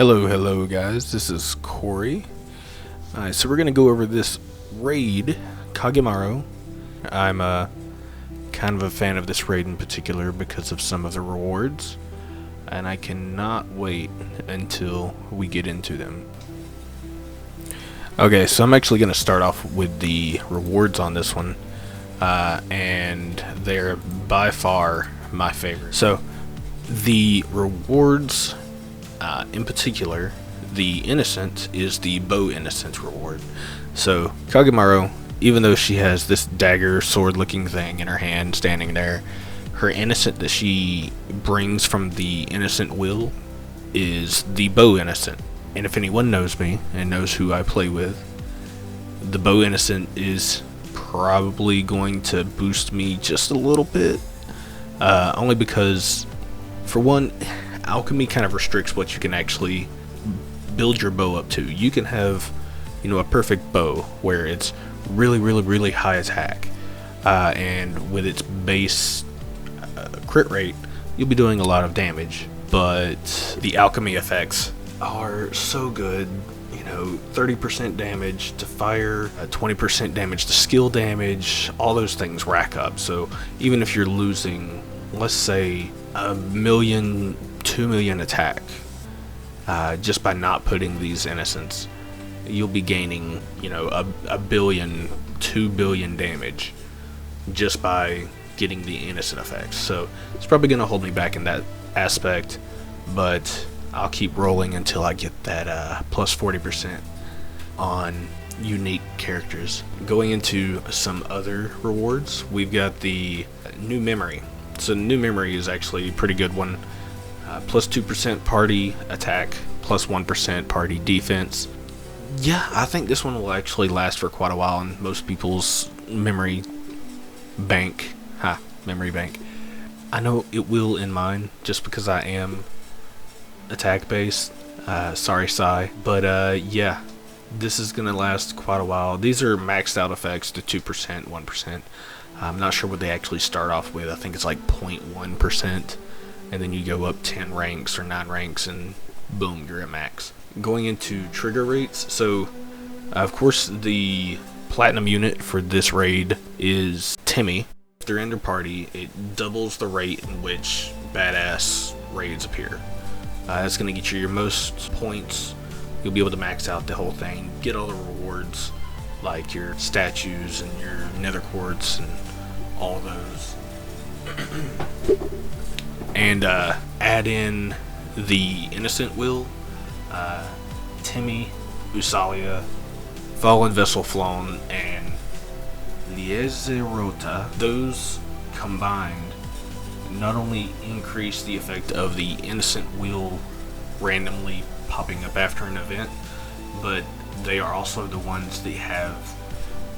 Hello guys, this is Corey. So we're gonna go over this raid, Kagemaru. I'm kind of a fan of this raid in particular because of some of the rewards, and I cannot wait until we get into them. Okay, so I'm actually gonna start off with the rewards on this one, and they're by far my favorite. So the rewards, in particular, the Innocent is the Bow Innocent reward. So Kagemaru, even though she has this dagger sword looking thing in her hand standing there, her Innocent that she brings from the Innocent Will is the Bow Innocent. And if anyone knows me and knows who I play with, the Bow Innocent is probably going to boost me just a little bit, only because, for one, alchemy kind of restricts what you can actually build your bow up to. You can have, a perfect bow where it's really high attack, and with its base crit rate, you'll be doing a lot of damage. But the alchemy effects are so good. 30% damage to fire, 20% damage to skill damage, all those things rack up. So even if you're losing, let's say, 1 million, 2 million attack, just by not putting these Innocents, you'll be gaining, a billion, 2 billion damage just by getting the Innocent effects. So it's probably going to hold me back in that aspect, but I'll keep rolling until I get that plus 40% on unique characters. Going into some other rewards, we've got the New Memory. So New Memory is actually a pretty good one. Plus 2% party attack, plus 1% party defense. Yeah, I think this one will actually last for quite a while in most people's memory bank. Memory bank. I know it will in mine, just because I am attack based. Sorry, Sai. But yeah, this is gonna last quite a while. These are maxed out effects to 2%, 1%. I'm not sure what they actually start off with. I think it's like 0.1%, and then you go up 10 ranks or 9 ranks, and boom, you're at max. Going into trigger rates, so of course the platinum unit for this raid is Timmy. If they're in your party, it doubles the rate in which badass raids appear. That's going to get you your most points. You'll be able to max out the whole thing, get all the rewards, like your statues and your nether quartz and all those. And add in the Innocent Will, Timmy, Usalia, Fallen Vessel Flown, and Liezerota. Those combined not only increase the effect of the Innocent Will randomly popping up after an event, but they are also the ones that have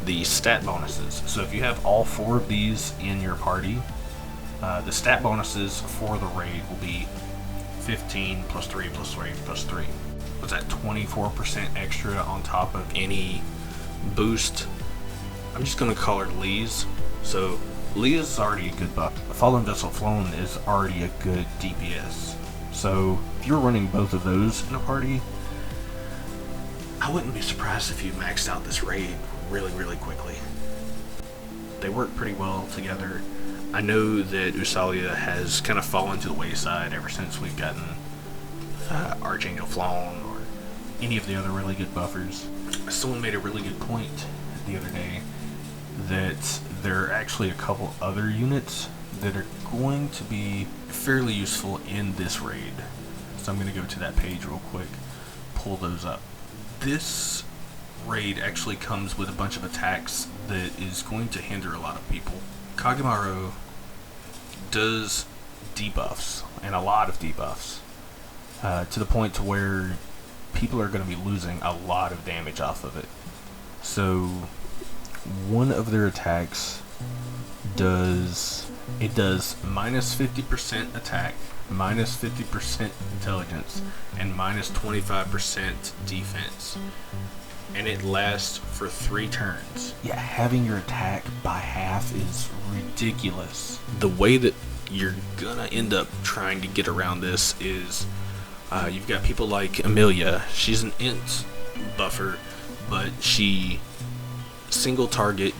the stat bonuses. So if you have all 4 of these in your party, the stat bonuses for the raid will be 15 plus 3 plus 3 plus 3. What's that, 24% extra on top of any boost? I'm just going to call her Lee's. So Lee's is already a good buff. Fallen Vessel Flown is already a good DPS. So if you're running both of those in a party, I wouldn't be surprised if you maxed out this raid really quickly. They work pretty well together. I know that Usalia has kind of fallen to the wayside ever since we've gotten Archangel Flown or any of the other really good buffers. Someone made a really good point the other day that there are actually a couple other units that are going to be fairly useful in this raid. So I'm going to go to that page real quick, pull those up. This raid actually comes with a bunch of attacks that is going to hinder a lot of people. Kagemaru does debuffs, and a lot of debuffs, to the point to where people are going to be losing a lot of damage off of it. So one of their attacks does minus 50% attack, minus 50% intelligence, and minus 25% defense. And it lasts for 3 turns. Yeah, having your attack by half is ridiculous. The way that you're gonna end up trying to get around this is You've got people like Amelia. She's an int buffer, but she single target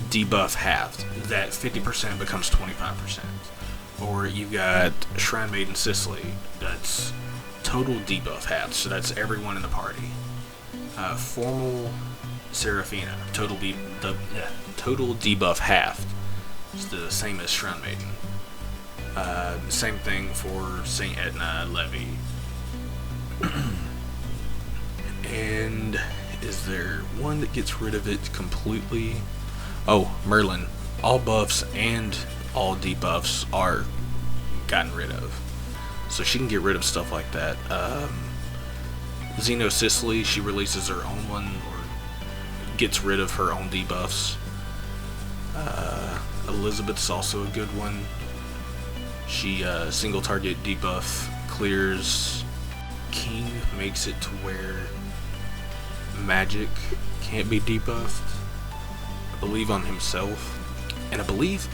debuff halved. That 50% becomes 25%. Or you've got Shrine Maiden Cicely. That's total debuff halved. So that's everyone in the party. Formal Seraphina. Total debuff halved. It's the same as Shrine Maiden. Same thing for Saint Edna Levy. And is there one that gets rid of it completely? Oh, Merlin. All buffs and all debuffs are gotten rid of. So she can get rid of stuff like that. Xeno Cicely, she releases her own one or gets rid of her own debuffs. Elizabeth's also a good one. She single target debuff clears. King makes it to where magic can't be debuffed, I believe, on himself. And I believe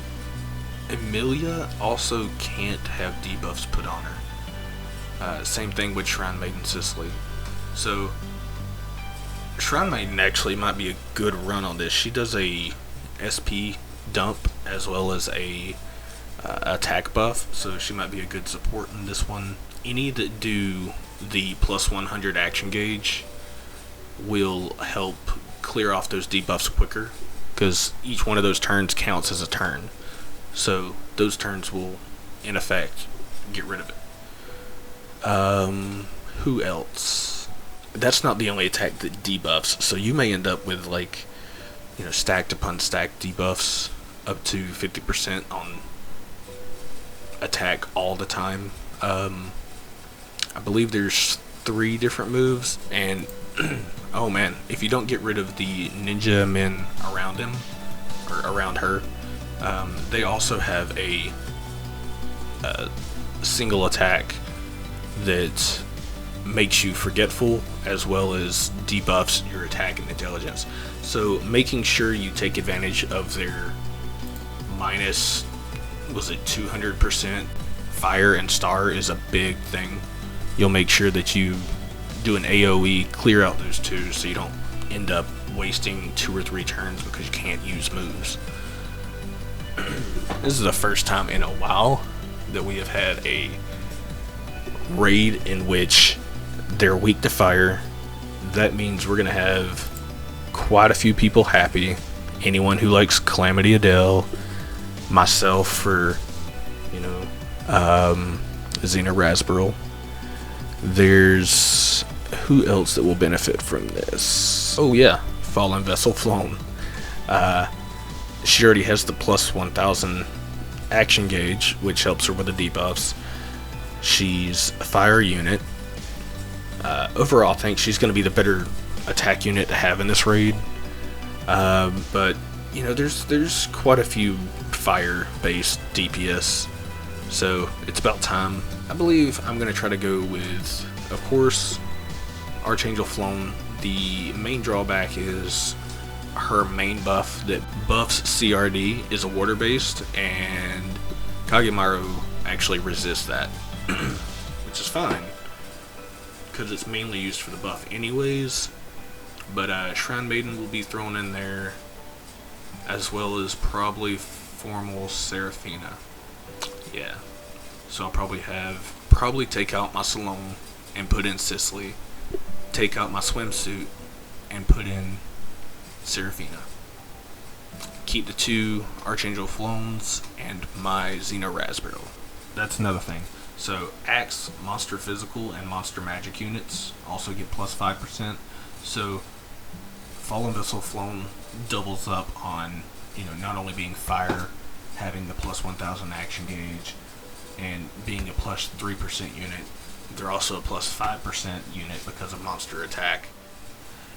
Amelia also can't have debuffs put on her. Same thing with Shrine Maiden Cicely. So Shrine Maiden actually might be a good run on this. She does a SP dump as well as a attack buff, so she might be a good support in this one. Any that do the plus 100 action gauge will help clear off those debuffs quicker, because each one of those turns counts as a turn. So those turns will, in effect, get rid of it. Who else? That's not the only attack that debuffs, so you may end up with, like, you know, stacked upon stacked debuffs up to 50% on attack all the time. I believe there's 3 different moves, and oh man, if you don't get rid of the ninja men around him, or around her, they also have a single attack that makes you forgetful, as well as debuffs your attack and intelligence. So making sure you take advantage of their minus, was it 200% fire and star is a big thing. You'll make sure that you do an AoE, clear out those 2, so you don't end up wasting 2 or 3 turns because you can't use moves. This is the first time in a while that we have had a raid in which they're weak to fire. That means we're going to have quite a few people happy. Anyone who likes Calamity Adele, myself for, you know, Xena Rasborough. There's who else that will benefit from this? Oh yeah, Fallen Vessel Flown. She already has the plus 1000 action gauge, which helps her with the debuffs. She's a fire unit. Overall, I think she's going to be the better attack unit to have in this raid. But you know, there's quite a few fire-based DPS, so it's about time. I believe I'm going to try to go with, of course, Archangel Flown. The main drawback is her main buff that buffs CRD is a water-based, and Kagemaru actually resists that, which is fine, because it's mainly used for the buff anyways. But Shrine Maiden will be thrown in there, as well as probably Formal Seraphina. Yeah. So I'll probably take out my Salome and put in Cicely, take out my swimsuit and put in Seraphina. Keep the 2 Archangel Flowns and my Xena Rasborough. That's another thing. So Axe, Monster Physical, and Monster Magic units also get plus 5%. So Fallen Vessel Flown doubles up on, you know, not only being fire, having the plus 1000 action gauge, and being a plus 3% unit, they're also a plus 5% unit because of monster attack.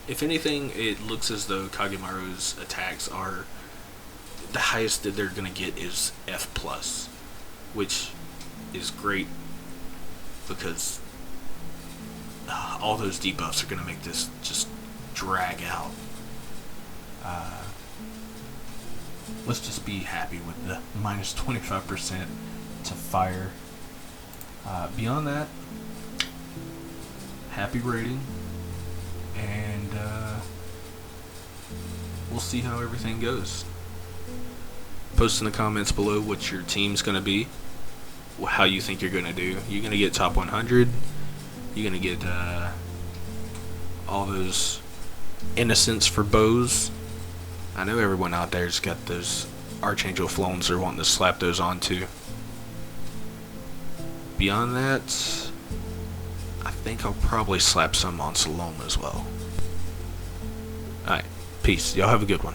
If anything, it looks as though Kagemaru's attacks are, the highest that they're going to get is F+, which is great because all those debuffs are going to make this just drag out. Let's just be happy with the minus 25% to fire. Beyond that, happy raiding, and we'll see how everything goes. Post in the comments below what your team's going to be, how you think you're going to do. You're going to get top 100, you're going to get all those innocents for bows. I know everyone out there's got those Archangel Flones they're wanting to slap those on too. Beyond that, I think I'll probably slap some on Salome as well. Alright, peace. Y'all have a good one.